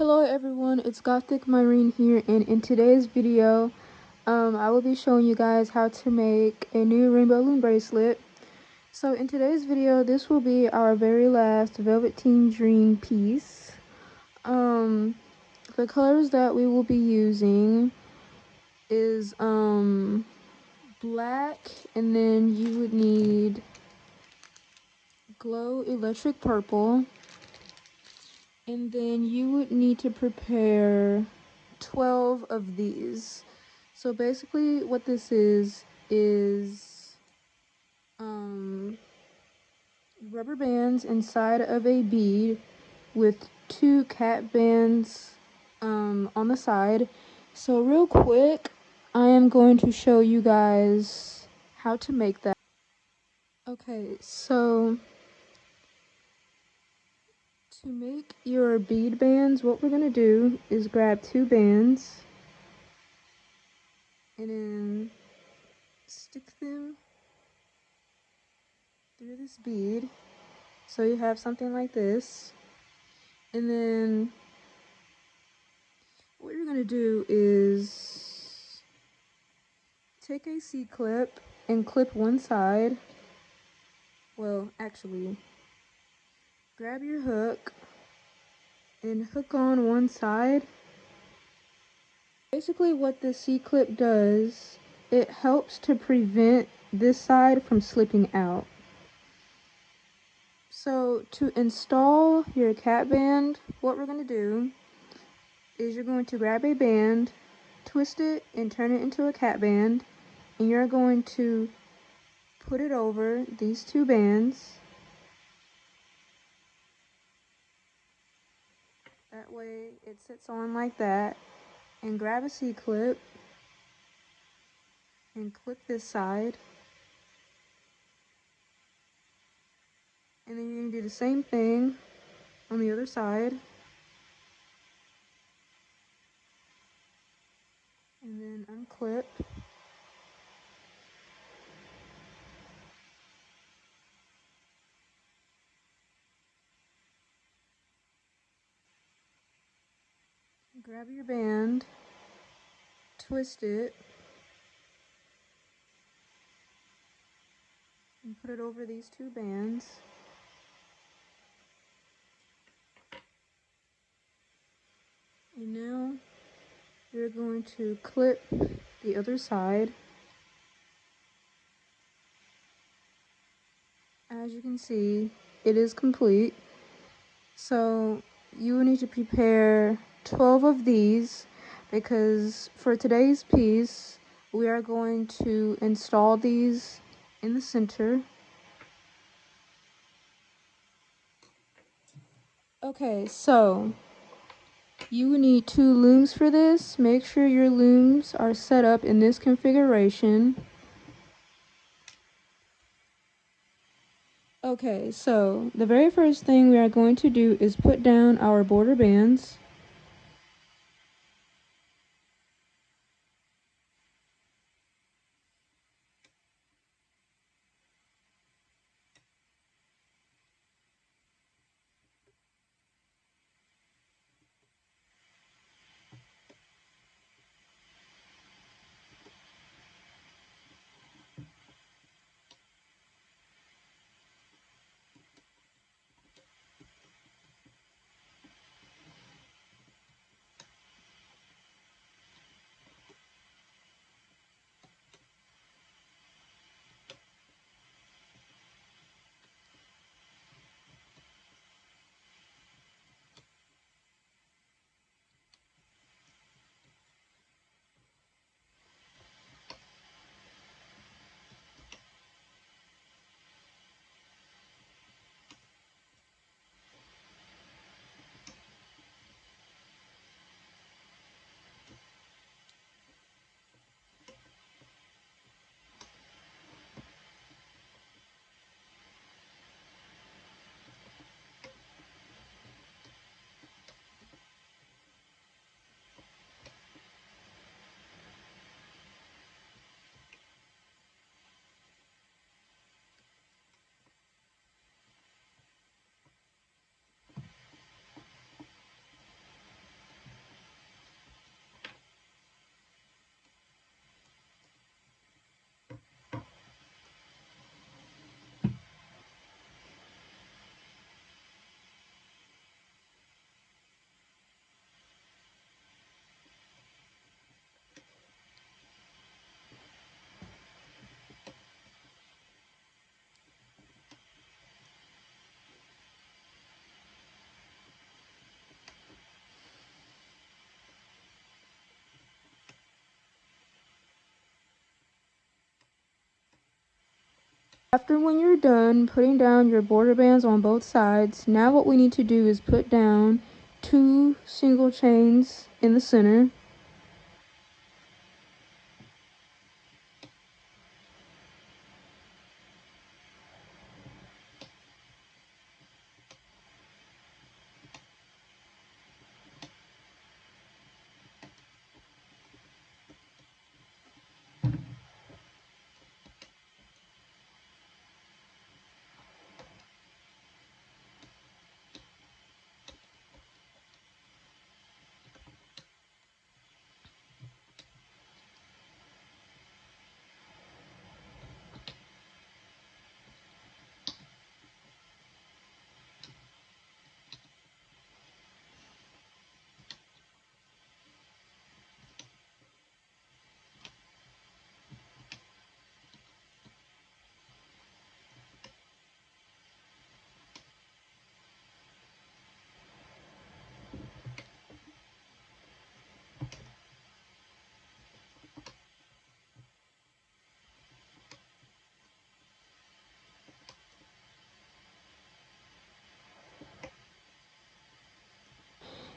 Hello everyone, it's 𝐃𝐑𝐄𝐌 here, and in today's video, I will be showing you guys how to make a new rainbow loom bracelet. So in today's video, this will be our very last Velveteen Dream piece. The colors that we will be using is black, and then you would need glow electric purple. And then you would need to prepare 12 of these. So basically what this is rubber bands inside of a bead with 2 cat bands on the side. So real quick, I am going to show you guys how to make that. Okay, so to make your bead bands, what we're going to do is grab 2 bands and then stick them through this bead. So you have something like this. And then what you're going to do is take a C-clip and clip one side. Well, actually, grab your hook and hook on one side. Basically what the C-clip does, it helps to prevent this side from slipping out. So to install your cat band, what we're going to do is you're going to grab a band, twist it and turn it into a cat band, and you're going to put it over these 2 bands. That way it sits on like that. And grab a C-clip and clip this side. And then you're going to do the same thing on the other side. And then unclip. Grab your band, twist it, and put it over these 2 bands. And now you're going to clip the other side. As you can see, it is complete. So you will need to prepare 12 of these, because for today's piece, we are going to install these in the center. Okay, so you will need 2 looms for this. Make sure your looms are set up in this configuration. Okay, so the very first thing we are going to do is put down our border bands. After when you're done putting down your border bands on both sides, now what we need to do is put down 2 single chains in the center.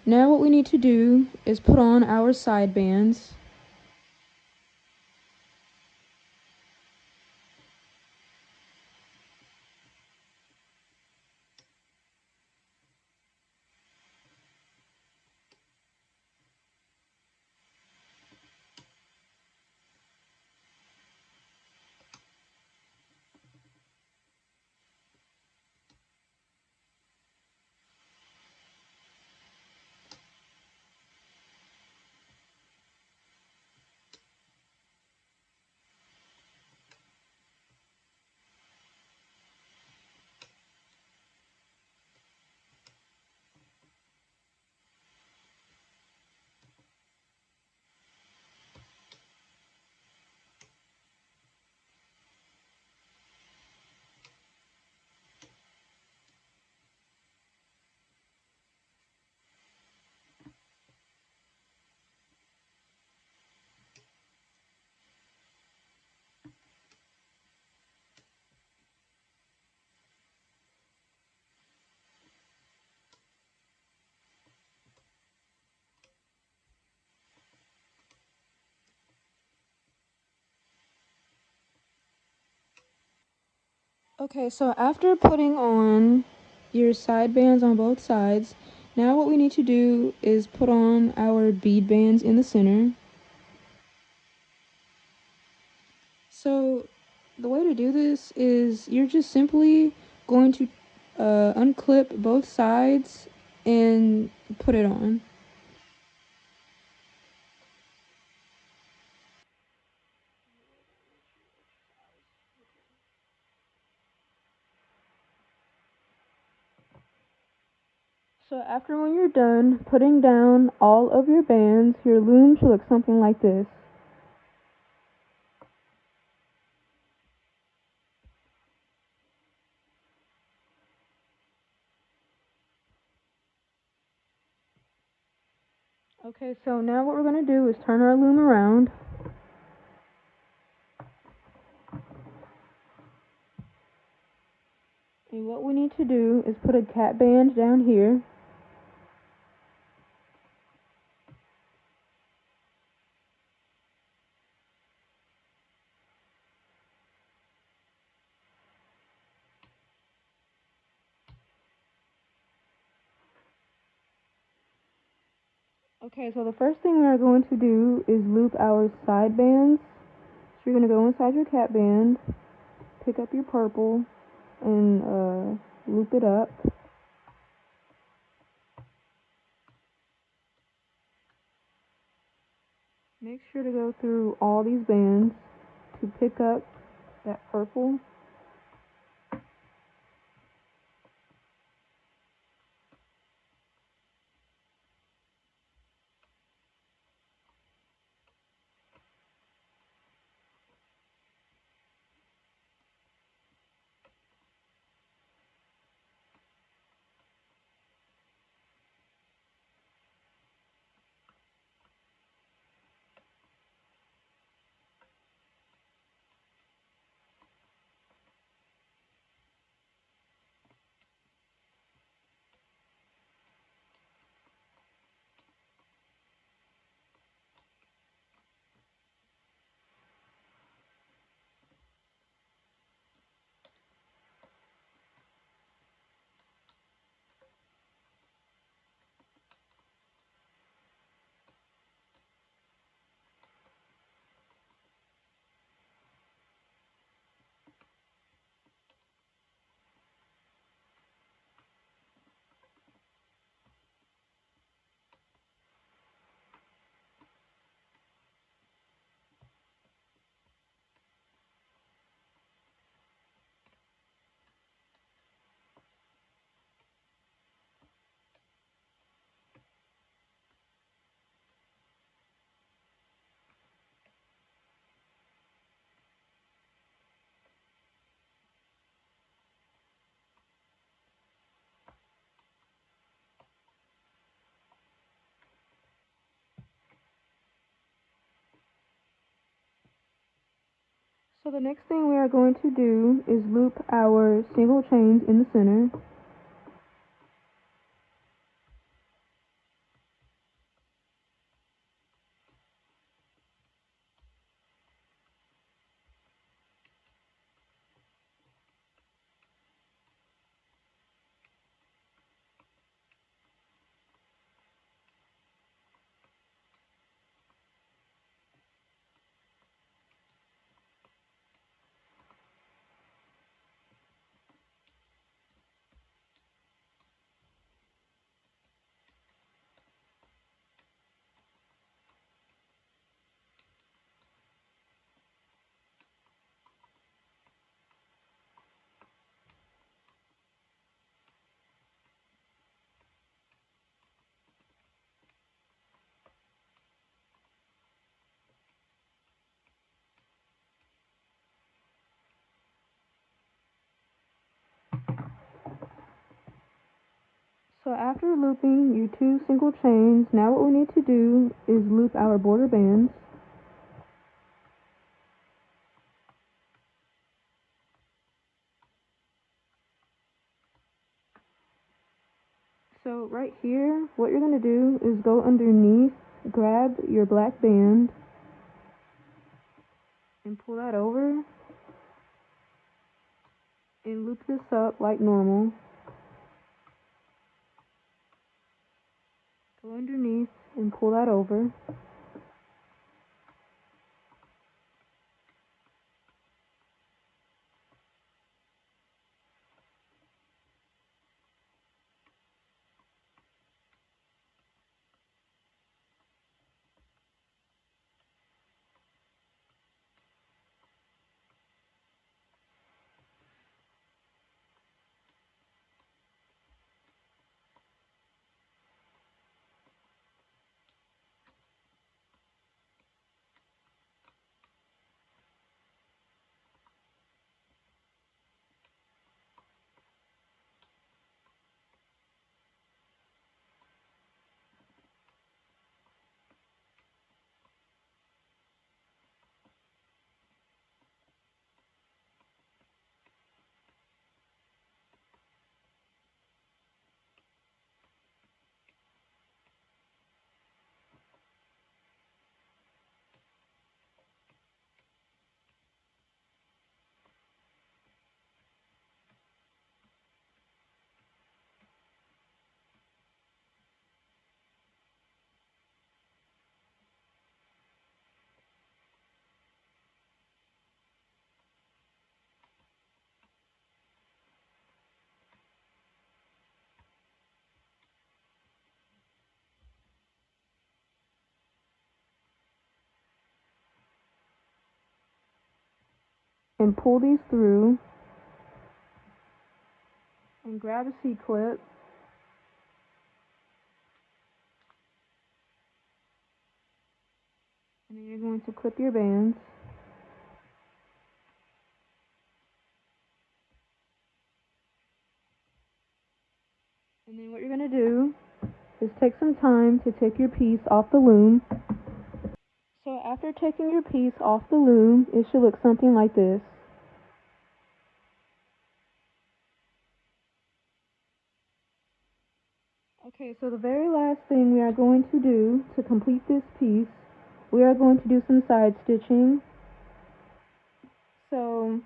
Now what we need to do is put on our side bands. Okay, so after putting on your side bands on both sides, now what we need to do is put on our bead bands in the center. So the way to do this is you're just simply going to unclip both sides and put it on. So after when you're done putting down all of your bands, your loom should look something like this. Okay, so now what we're going to do is turn our loom around. And what we need to do is put a cat band down here. Okay, so the first thing we are going to do is loop our side bands. So you're going to go inside your cat band, pick up your purple, and loop it up. Make sure to go through all these bands to pick up that purple. So the next thing we are going to do is loop our single chains in the center. So after looping your 2 single chains, now what we need to do is loop our border bands. So right here, what you're going to do is go underneath, grab your black band, and pull that over, and loop this up like normal. Go underneath and pull that over. And pull these through, and grab a C-clip, and then you're going to clip your bands. And then what you're going to do is take some time to take your piece off the loom. So after taking your piece off the loom, it should look something like this. Okay, so the very last thing we are going to do to complete this piece, we are going to do some side stitching. So,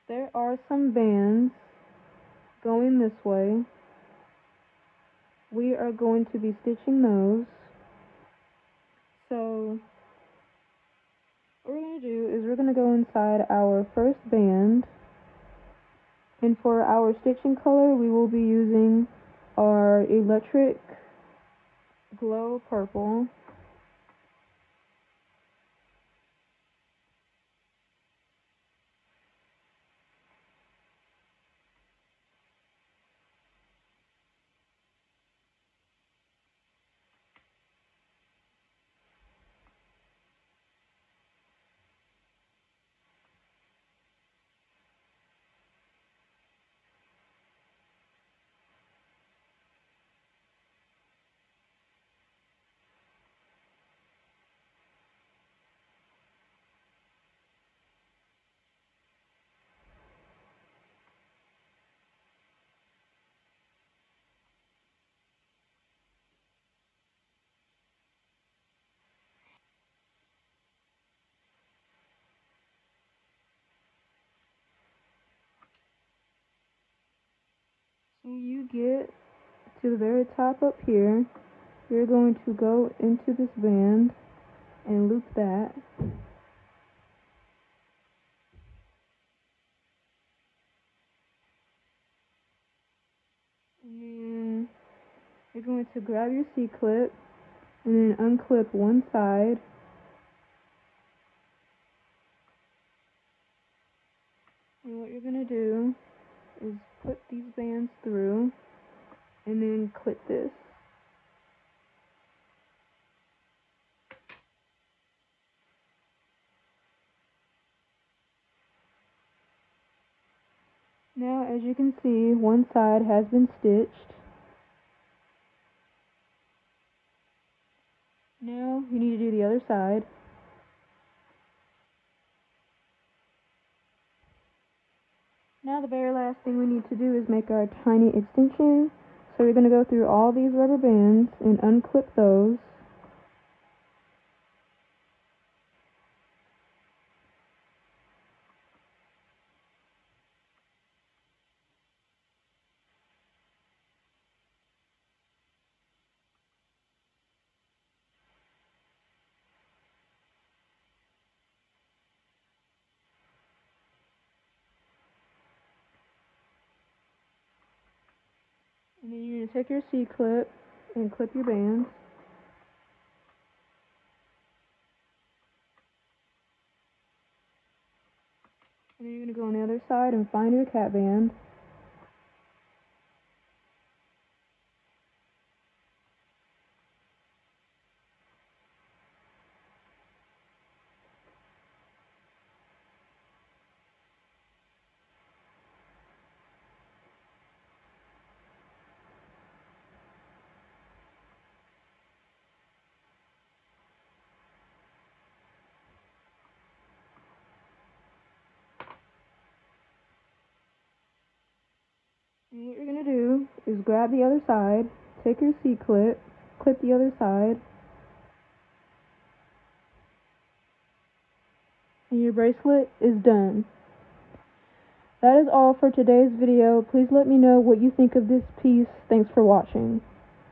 there are some bands going this way. We are going to be stitching those. So, what we're going to do is we're going to go inside our first band. And for our stitching color, we will be using our Electric Glow Purple. When you get to the very top up here, you're going to go into this band and loop that. And then you're going to grab your C-clip and then unclip one side. And what you're going to do is put these bands through and then clip this. Now, as you can see, one side has been stitched. Now you need to do the other side. Now the very last thing we need to do is make our tiny extension. So you're going to go through all these rubber bands and unclip those. And then you're going to take your C-clip and clip your bands. And then you're going to go on the other side and find your cat band. And what you're going to do is grab the other side, take your C-clip, clip the other side, and your bracelet is done. That is all for today's video. Please let me know what you think of this piece. Thanks for watching.